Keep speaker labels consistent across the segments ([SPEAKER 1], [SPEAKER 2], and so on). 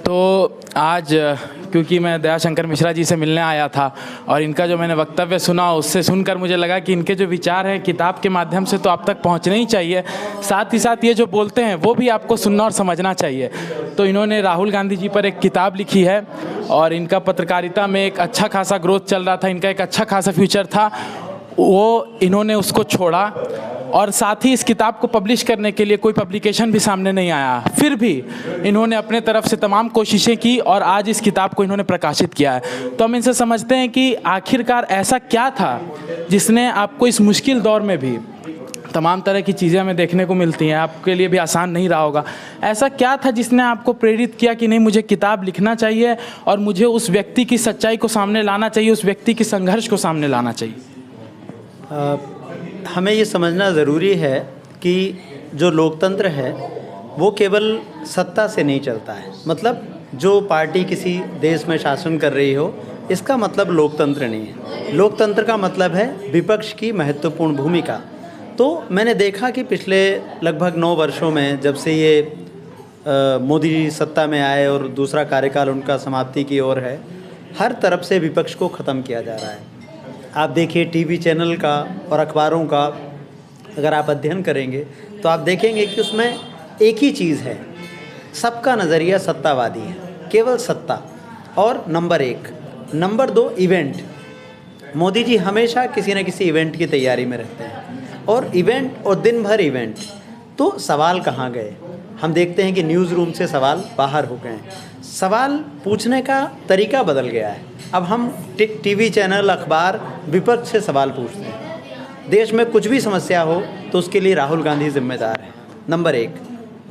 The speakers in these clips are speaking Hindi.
[SPEAKER 1] तो आज क्योंकि मैं दयाशंकर मिश्रा जी से मिलने आया था और इनका जो मैंने वक्तव्य सुना उससे सुनकर मुझे लगा कि इनके जो विचार हैं किताब के माध्यम से तो आप तक पहुंचने ही चाहिए, साथ ही साथ ये जो बोलते हैं वो भी आपको सुनना और समझना चाहिए। तो इन्होंने राहुल गांधी जी पर एक किताब लिखी है और इनका पत्रकारिता में एक अच्छा खासा ग्रोथ चल रहा था, इनका एक अच्छा खासा फ्यूचर था, वो इन्होंने उसको छोड़ा और साथ ही इस किताब को पब्लिश करने के लिए कोई पब्लिकेशन भी सामने नहीं आया। फिर भी इन्होंने अपने तरफ से तमाम कोशिशें की और आज इस किताब को इन्होंने प्रकाशित किया है। तो हम इनसे समझते हैं कि आखिरकार ऐसा क्या था जिसने आपको इस मुश्किल दौर में भी, तमाम तरह की चीज़ें हमें देखने को मिलती हैं, आपके लिए भी आसान नहीं रहा होगा, ऐसा क्या था जिसने आपको प्रेरित किया कि नहीं मुझे किताब लिखना चाहिए और मुझे उस व्यक्ति की सच्चाई को सामने लाना चाहिए, उस व्यक्ति की संघर्ष को सामने लाना चाहिए?
[SPEAKER 2] हमें ये समझना ज़रूरी है कि जो लोकतंत्र है वो केवल सत्ता से नहीं चलता है। मतलब जो पार्टी किसी देश में शासन कर रही हो इसका मतलब लोकतंत्र नहीं है। लोकतंत्र का मतलब है विपक्ष की महत्वपूर्ण भूमिका। तो मैंने देखा कि पिछले लगभग 9 वर्षों में जब से ये मोदी जी सत्ता में आए और दूसरा कार्यकाल उनका समाप्ति की ओर है, हर तरफ से विपक्ष को ख़त्म किया जा रहा है। आप देखिए टीवी चैनल का और अखबारों का अगर आप अध्ययन करेंगे तो आप देखेंगे कि उसमें एक ही चीज़ है, सबका नज़रिया सत्तावादी है, केवल सत्ता और number 1। Number 2 event. Modi ji हमेशा किसी न किसी इवेंट की तैयारी में रहते हैं और इवेंट और दिन भर इवेंट। तो सवाल कहाँ गए? हम देखते हैं कि न्यूज़ रूम से सवाल बाहर हो गए हैं। सवाल पूछने का तरीका बदल गया है। अब हम टीवी चैनल, अखबार विपक्ष से सवाल पूछते हैं। देश में कुछ भी समस्या हो तो उसके लिए राहुल गांधी जिम्मेदार है, नंबर 1।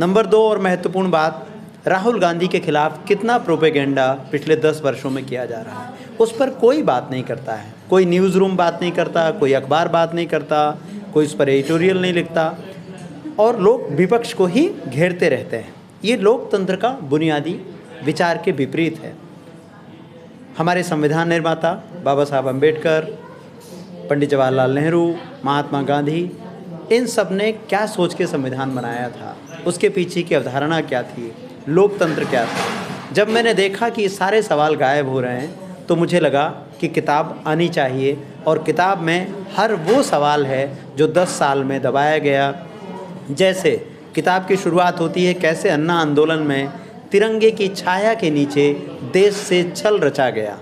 [SPEAKER 2] नंबर 2 और महत्वपूर्ण बात, राहुल गांधी के खिलाफ कितना प्रोपेगेंडा पिछले 10 वर्षों में किया जा रहा है, उस पर कोई बात नहीं करता है। कोई न्यूज़ रूम बात नहीं करता, कोई अखबार बात नहीं करता, कोई उस पर एडिटोरियल नहीं लिखता और लोग विपक्ष को ही घेरते रहते हैं। ये लोकतंत्र का बुनियादी विचार के विपरीत है। हमारे संविधान निर्माता बाबा साहब अम्बेडकर, पंडित जवाहरलाल नेहरू, महात्मा गांधी, इन सब ने क्या सोच के संविधान बनाया था, उसके पीछे की अवधारणा क्या थी, लोकतंत्र क्या था। जब मैंने देखा कि ये सारे सवाल गायब हो रहे हैं तो मुझे लगा कि किताब आनी चाहिए और किताब में हर वो सवाल है जो 10 साल में दबाया गया। जैसे किताब की शुरुआत होती है कैसे अन्ना आंदोलन में तिरंगे की छाया के नीचे देश से छल रचा गया।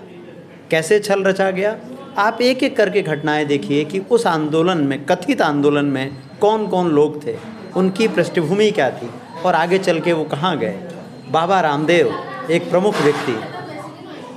[SPEAKER 2] कैसे छल रचा गया? आप एक एक करके घटनाएं देखिए कि उस आंदोलन में, कथित आंदोलन में कौन कौन लोग थे, उनकी पृष्ठभूमि क्या थी और आगे चल के वो कहाँ गए। बाबा रामदेव एक प्रमुख व्यक्ति,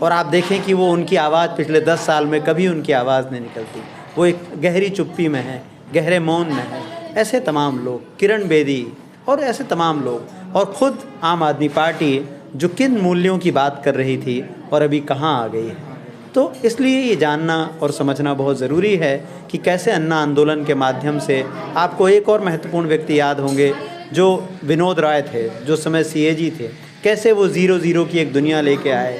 [SPEAKER 2] और आप देखें कि वो उनकी आवाज़ पिछले 10 साल में कभी उनकी आवाज़ नहीं निकलती, वो एक गहरी चुप्पी में है, गहरे मौन में है। ऐसे तमाम लोग, किरण बेदी और ऐसे तमाम लोग, और ख़ुद आम आदमी पार्टी जो किन मूल्यों की बात कर रही थी और अभी कहाँ आ गई है। तो इसलिए ये जानना और समझना बहुत ज़रूरी है कि कैसे अन्ना आंदोलन के माध्यम से, आपको एक और महत्वपूर्ण व्यक्ति याद होंगे जो विनोद राय थे, जो समय सीएजी थे, कैसे वो 0-0 की एक दुनिया लेके आए।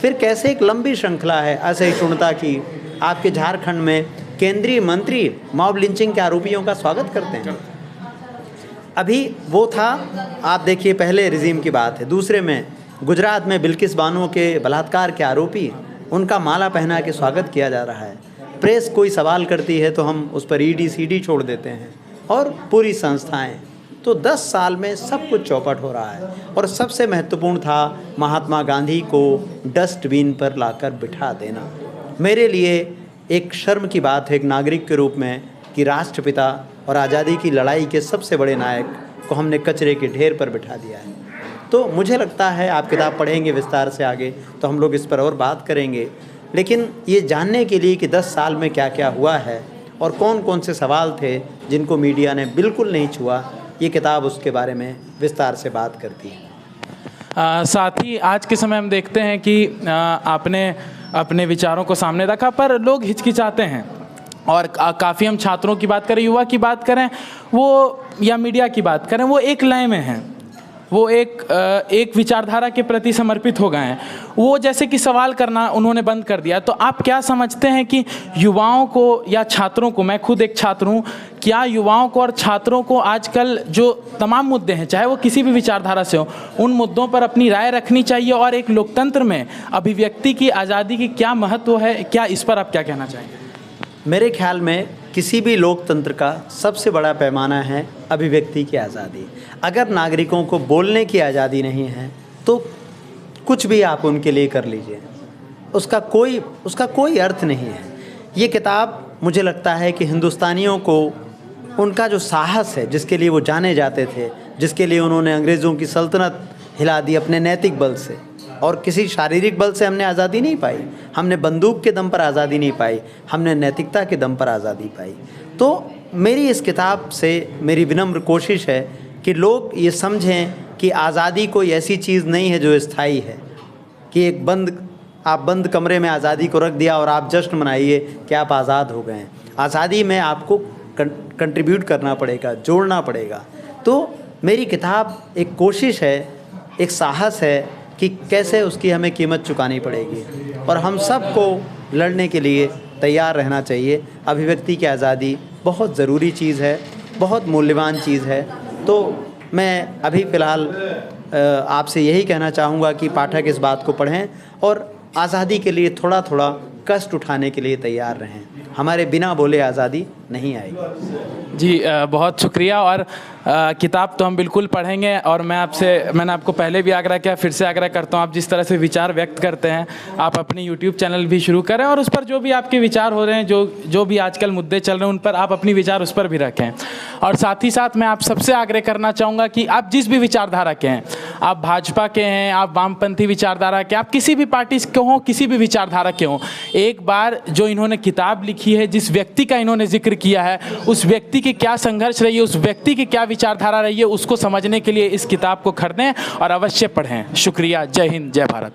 [SPEAKER 2] फिर कैसे एक लंबी श्रृंखला है असहिष्णुता की। आपके झारखंड में केंद्रीय मंत्री मॉब लिंचिंग के आरोपियों का स्वागत करते हैं। अभी वो था, आप देखिए पहले रिजीम की बात है। दूसरे में गुजरात में बिल्किस बानो के बलात्कार के आरोपी, उनका माला पहना के स्वागत किया जा रहा है। प्रेस कोई सवाल करती है तो हम उस पर ईडी सीडी छोड़ देते हैं और पूरी संस्थाएं। तो 10 साल में सब कुछ चौपट हो रहा है। और सबसे महत्वपूर्ण था महात्मा गांधी को डस्टबिन पर लाकर बिठा देना। मेरे लिए एक शर्म की बात है एक नागरिक के रूप में कि राष्ट्रपिता और आज़ादी की लड़ाई के सबसे बड़े नायक को हमने कचरे के ढेर पर बिठा दिया है। तो मुझे लगता है, आप किताब पढ़ेंगे विस्तार से आगे तो हम लोग इस पर और बात करेंगे, लेकिन ये जानने के लिए कि 10 साल में क्या क्या हुआ है और कौन कौन से सवाल थे जिनको मीडिया ने बिल्कुल नहीं छुआ, ये किताब उसके बारे में विस्तार से बात करती है।
[SPEAKER 1] साथ ही आज के समय हम देखते हैं कि आपने अपने विचारों को सामने रखा पर लोग हिचकिचाते हैं और काफ़ी, हम छात्रों की बात करें, युवा की बात करें, वो या मीडिया की बात करें, वो एक लय में हैं, वो एक विचारधारा के प्रति समर्पित हो गए हैं, वो जैसे कि सवाल करना उन्होंने बंद कर दिया। तो आप क्या समझते हैं कि युवाओं को या छात्रों को, मैं खुद एक छात्र हूँ, क्या युवाओं को और छात्रों को आजकल जो तमाम मुद्दे हैं, चाहे वो किसी भी विचारधारा से हो, उन मुद्दों पर अपनी राय रखनी चाहिए? और एक लोकतंत्र में अभिव्यक्ति की आज़ादी की क्या महत्व है, क्या इस पर आप क्या कहना चाहेंगे?
[SPEAKER 2] मेरे ख्याल में किसी भी लोकतंत्र का सबसे बड़ा पैमाना है अभिव्यक्ति की आज़ादी। अगर नागरिकों को बोलने की आज़ादी नहीं है तो कुछ भी आप उनके लिए कर लीजिए, उसका कोई अर्थ नहीं है। ये किताब मुझे लगता है कि हिंदुस्तानियों को उनका जो साहस है, जिसके लिए वो जाने जाते थे, जिसके लिए उन्होंने अंग्रेज़ों की सल्तनत हिला दी अपने नैतिक बल से, और किसी शारीरिक बल से हमने आज़ादी नहीं पाई, हमने बंदूक के दम पर आज़ादी नहीं पाई, हमने नैतिकता के दम पर आज़ादी पाई। तो मेरी इस किताब से मेरी विनम्र कोशिश है कि लोग ये समझें कि आज़ादी कोई ऐसी चीज़ नहीं है जो स्थायी है, कि आप बंद कमरे में आज़ादी को रख दिया और आप जश्न मनाइए कि आप आज़ाद हो गए हैं। आज़ादी में आपको कंट्रीब्यूट करना पड़ेगा, जोड़ना पड़ेगा। तो मेरी किताब एक कोशिश है, एक साहस है कि कैसे उसकी हमें कीमत चुकानी पड़ेगी, और हम सबको लड़ने के लिए तैयार रहना चाहिए। अभिव्यक्ति की आज़ादी बहुत ज़रूरी चीज़ है, बहुत मूल्यवान चीज़ है। तो मैं अभी फ़िलहाल आपसे यही कहना चाहूँगा कि पाठक इस बात को पढ़ें और आज़ादी के लिए थोड़ा थोड़ा कष्ट उठाने के लिए तैयार रहें। हमारे बिना बोले आज़ादी नहीं आएगी।
[SPEAKER 1] जी बहुत शुक्रिया। और किताब तो हम बिल्कुल पढ़ेंगे, और मैंने आपको पहले भी आग्रह किया, फिर से आग्रह करता हूँ, आप जिस तरह से विचार व्यक्त करते हैं, आप अपनी यूट्यूब चैनल भी शुरू करें और उस पर जो भी आपके विचार हो रहे हैं, जो भी आजकल मुद्दे चल रहे हैं, उन पर आप अपनी विचार उस पर भी रखें। और साथ ही साथ मैं आप सबसे आग्रह करना चाहूँगा कि आप जिस भी विचारधारा के हैं, आप भाजपा के हैं, आप वामपंथी विचारधारा के, आप किसी भी पार्टी के हों, किसी भी विचारधारा के हों, एक बार जो इन्होंने किताब लिखी है, जिस व्यक्ति का इन्होंने जिक्र किया है, उस व्यक्ति की क्या संघर्ष रही है, उस व्यक्ति की क्या विचारधारा रही है, उसको समझने के लिए इस किताब को खरीदें और अवश्य पढ़ें। शुक्रिया। जय हिंद, जय भारत।